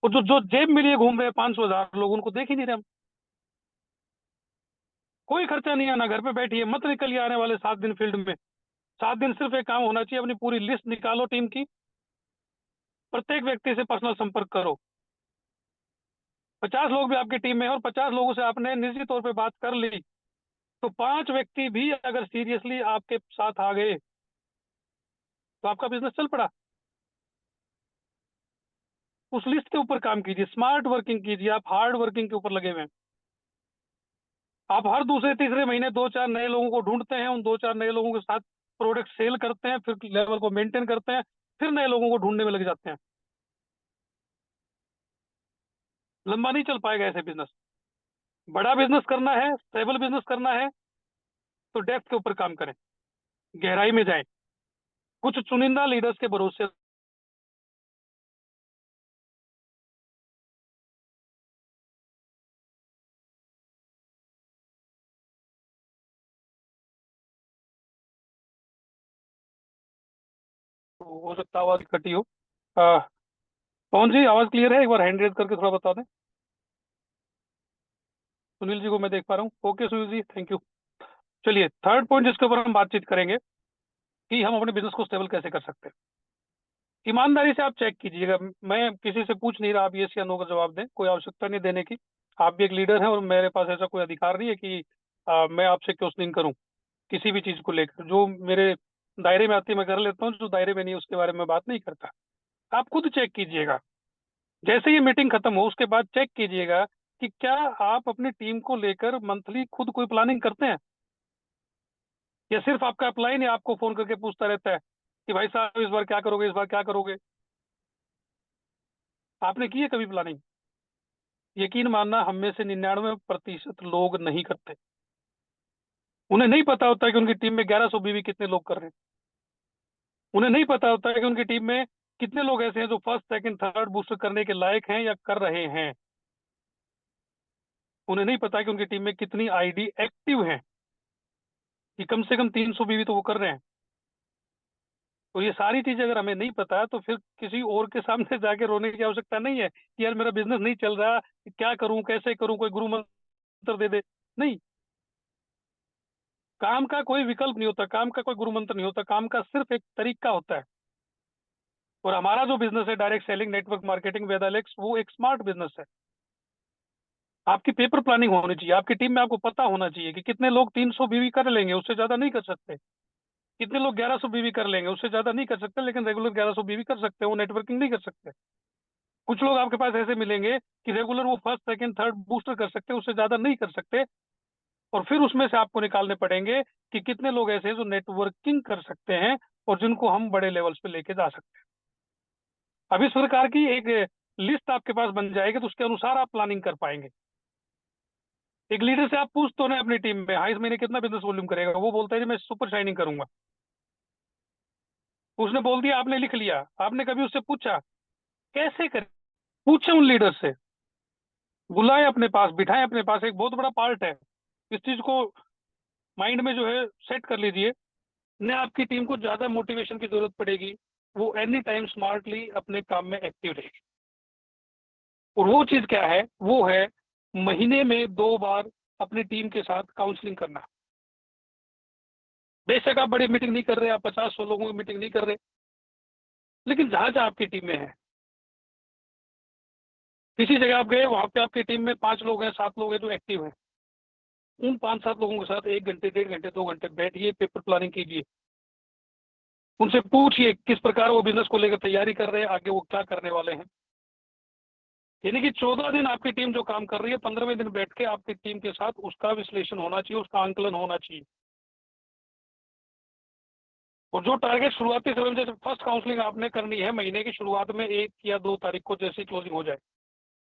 और जो जो जेब में लिए घूम रहे हैं 500,000 लोग, उनको देख ही नहीं रहे हम। कोई खर्चा नहीं है, ना घर पे बैठिए, मत निकलिए आने वाले 7 दिन फील्ड में। 7 दिन सिर्फ एक काम होना चाहिए, अपनी पूरी लिस्ट निकालो टीम की, प्रत्येक व्यक्ति से पर्सनल संपर्क करो। 50 लोग भी आपकी टीम में है और 50 लोगों से आपने निजी तौर पे बात कर ली, तो 5 व्यक्ति भी अगर सीरियसली आपके साथ आ गए तो आपका बिजनेस चल पड़ा। उस लिस्ट के ऊपर काम कीजिए, स्मार्ट वर्किंग कीजिए, आप हार्ड वर्किंग के ऊपर लगे हुए हैं। आप हर दूसरे तीसरे महीने 2-4 नए लोगों को ढूंढते हैं, उन 2-4 नए लोगों के साथ प्रोडक्ट सेल करते हैं, फिर लेवल को मेंटेन करते हैं, फिर नए लोगों को ढूंढने में लग जाते हैं। लंबा नहीं चल पाएगा ऐसे बिजनेस। बड़ा बिजनेस करना है, स्टेबल बिजनेस करना है, तो डेप्थ के ऊपर काम करें, गहराई में जाएं, कुछ चुनिंदा लीडर्स के भरोसे। तो हो सकता है आवाज कटी हो। आ, पवन जी, आवाज क्लियर है? एक बार हैंड रेज करके थोड़ा बता दें। सुनील जी को मैं देख पा रहा हूँ। Okay Sunil ji, thank you. चलिए, थर्ड पॉइंट जिसके ऊपर हम बातचीत करेंगे कि हम अपने बिजनेस को स्टेबल कैसे कर सकते हैं। ईमानदारी से आप चेक कीजिएगा, मैं किसी से पूछ नहीं रहा आप यस या नो का जवाब दें, कोई आवश्यकता नहीं देने की। आप भी एक लीडर हैं और मेरे पास ऐसा कोई अधिकार नहीं है कि मैं आपसे क्वेश्चनिंग करूं किसी भी चीज को लेकर। जो मेरे दायरे में आती है मैं कर लेता हूँ, जो दायरे में नहीं है उसके बारे में बात नहीं करता। आप खुद चेक कीजिएगा, जैसे ही मीटिंग खत्म हो उसके बाद चेक कीजिएगा कि क्या आप अपनी टीम को लेकर मंथली खुद कोई प्लानिंग करते हैं, या सिर्फ आपका अपलाइन ही आपको फोन करके पूछता रहता है कि भाई साहब इस बार क्या करोगे, इस बार क्या करोगे। आपने की है कभी प्लानिंग? यकीन मानना, हम में से 99% लोग नहीं करते। उन्हें नहीं पता होता कि उनकी टीम में 1100 बीवी कितने लोग कर रहे हैं। उन्हें नहीं पता होता कि उनकी टीम में कितने लोग ऐसे हैं जो फर्स्ट सेकंड थर्ड बूस्टर करने के लायक हैं या कर रहे हैं। उन्हें नहीं पता कि उनकी टीम में कितनी आईडी एक्टिव हैं, कि कम से कम 300 बीवी तो वो कर रहे हैं। तो ये सारी चीजें अगर हमें नहीं पता तो फिर किसी और के सामने जाके रोने की आवश्यकता नहीं है कि यार मेरा बिजनेस नहीं चल रहा, क्या करूं, कैसे करूं, कोई गुरु मंत्र दे दे। नहीं, काम का कोई विकल्प नहीं होता, काम का कोई गुरु मंत्र नहीं होता, काम का सिर्फ एक तरीका होता है। और हमारा जो बिजनेस है direct selling network marketing with Alex, वो एक स्मार्ट बिजनेस है। आपकी पेपर प्लानिंग होनी चाहिए, आपकी टीम में आपको पता होना चाहिए कि कितने लोग 300 बीवी कर लेंगे, उससे ज्यादा नहीं कर सकते। कितने लोग 1100 बीवी कर लेंगे, उससे ज्यादा नहीं कर सकते, लेकिन रेगुलर 1100 बीवी कर सकते हैं, वो नेटवर्किंग नहीं कर सकते। कुछ लोग आपके पास ऐसे मिलेंगे कि रेगुलर वो फर्स्ट सेकंड थर्ड बूस्टर कर सकते हैं, उससे ज्यादा नहीं कर सकते। और फिर उसमें से आपको निकालने पड़ेंगे कि कितने लोग ऐसे हैं जो नेटवर्किंग कर सकते हैं और जिनको हम बड़े लेवल्स पे लेके जा सकते हैं। अब इस प्रकार की एक लिस्ट आपके पास बन जाएगी, तो उसके अनुसार आप प्लानिंग कर पाएंगे। एक लीडर से आप पूछ तो ना अपनी टीम में, हाँ इस महीने कितना बिजनेस वॉल्यूम करेगा, वो बोलता है जी मैं सुपर शाइनिंग करूंगा। उसने बोल दिया, आपने लिख लिया, आपने कभी उससे पूछा कैसे करें? पूछे उन लीडर से, बुलाए अपने पास, बिठाए अपने पास, एक बहुत बड़ा पार्ट है। इस चीज को माइंड में जो है सेट कर लीजिए। न आपकी टीम को ज्यादा मोटिवेशन की जरूरत पड़ेगी, वो एनी टाइम स्मार्टली अपने काम में एक्टिव रहेगी। और वो चीज क्या है? वो है महीने में 2 बार अपनी टीम के साथ काउंसलिंग करना। बेशक आप बड़ी मीटिंग नहीं कर रहे, आप 50-100 लोगों की मीटिंग नहीं कर रहे, लेकिन जहां जहां आपकी टीम में है, किसी जगह आप गए, वहां पे आपकी टीम में 5 लोग हैं, 7 लोग हैं जो एक्टिव हैं, उन 5-7 लोगों के साथ 1 घंटे, 1.5 घंटे, 2 घंटे बैठिए, पेपर प्लानिंग कीजिए। उनसे पूछिए किस प्रकार वो बिजनेस को लेकर तैयारी कर रहे हैं, आगे वो क्या करने वाले हैं। यानी कि 14 दिन आपकी टीम जो काम कर रही है, 15वें दिन बैठ के आपकी टीम के साथ उसका विश्लेषण होना चाहिए, उसका आंकलन होना चाहिए। और जो टारगेट शुरुआती समय में, जैसे फर्स्ट काउंसलिंग आपने करनी है महीने की शुरुआत में 1 या 2 तारीख को, जैसी क्लोजिंग हो जाए।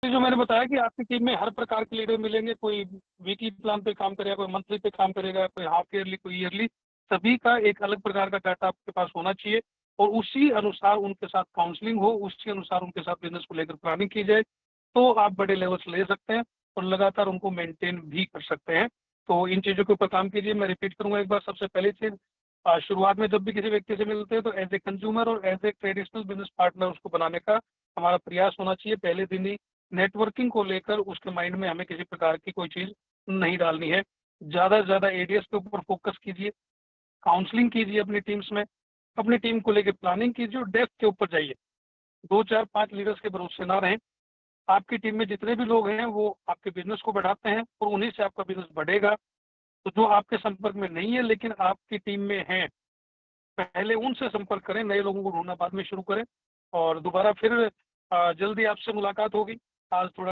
जो मैंने बताया कि आपकी टीम में हर प्रकार के लीडर मिलेंगे, कोई वीकली प्लान पे काम करेगा, कोई मंथली पे काम करेगा, कोई हाफ ईयरली, कोई ईयरली। सभी का एक अलग प्रकार का डाटा आपके पास होना चाहिए और उसी अनुसार उनके साथ काउंसलिंग हो, उसी अनुसार उनके साथ बिजनेस को लेकर प्लानिंग की जाए, तो आप बड़े लेवल्स ले सकते हैं और लगातार उनको मेंटेन भी कर सकते हैं। तो इन चीज़ों के ऊपर काम कीजिए। मैं रिपीट करूंगा एक बार, सबसे पहली चीज़, शुरुआत में जब भी किसी व्यक्ति से मिलते हैं तो एज ए कंज्यूमर और as a traditional business partner उसको बनाने का हमारा प्रयास होना चाहिए पहले दिन ही नेटवर्किंग को लेकर उसके माइंड में हमें किसी प्रकार की कोई चीज़ नहीं डालनी है। ज़्यादा से ज़्यादा एडीएस के ऊपर फोकस कीजिए, काउंसलिंग कीजिए अपनी टीम्स में, अपनी टीम को लेकर प्लानिंग कीजिए और डेप्थ के ऊपर जाइए। 2 4 5 लीडर्स के भरोसे ना रहें। आपकी टीम में जितने भी लोग हैं वो आपके बिजनेस को बढ़ाते हैं और उन्हीं से आपका बिजनेस बढ़ेगा। तो जो आपके संपर्क में नहीं है लेकिन आपकी टीम में हैं, पहले उनसे संपर्क करें, नए लोगों को ढूंढना बाद में शुरू करें। और दोबारा फिर जल्दी आपसे मुलाकात होगी। आज थोड़ा